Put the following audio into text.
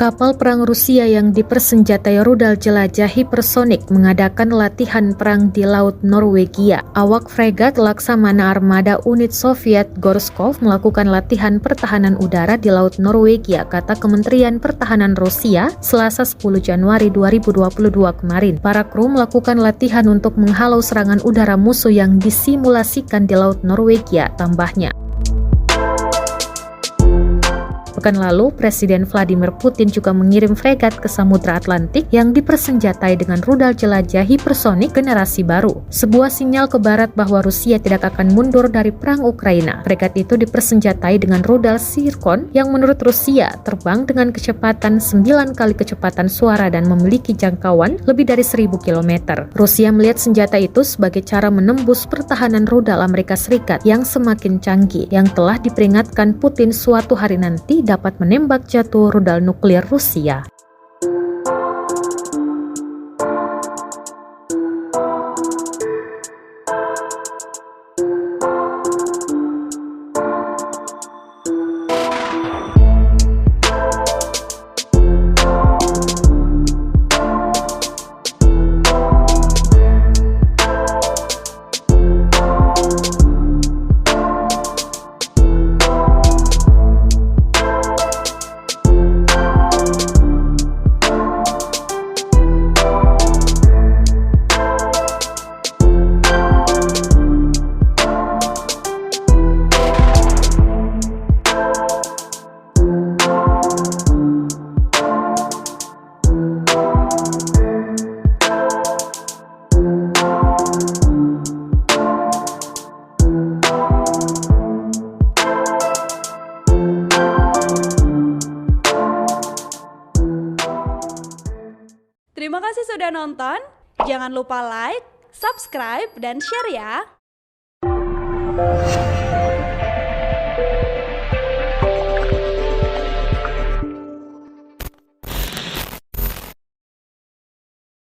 Kapal perang Rusia yang dipersenjatai rudal jelajah hipersonik mengadakan latihan perang di Laut Norwegia. Awak fregat Laksamana Armada Unit Soviet Gorskov melakukan latihan pertahanan udara di Laut Norwegia, kata Kementerian Pertahanan Rusia, Selasa 10 Januari 2022 kemarin. Para kru melakukan latihan untuk menghalau serangan udara musuh yang disimulasikan di Laut Norwegia, tambahnya. Pekan lalu, Presiden Vladimir Putin juga mengirim fregat ke Samudra Atlantik yang dipersenjatai dengan rudal jelajah hipersonik generasi baru. Sebuah sinyal ke barat bahwa Rusia tidak akan mundur dari perang Ukraina. Fregat itu dipersenjatai dengan rudal Zircon yang menurut Rusia terbang dengan kecepatan 9 kali kecepatan suara dan memiliki jangkauan lebih dari 1000 km. Rusia melihat senjata itu sebagai cara menembus pertahanan rudal Amerika Serikat yang semakin canggih, yang telah diperingatkan Putin suatu hari nanti dapat menembak jatuh rudal nuklir Rusia. Terima kasih sudah nonton. Jangan lupa like, subscribe, dan share ya.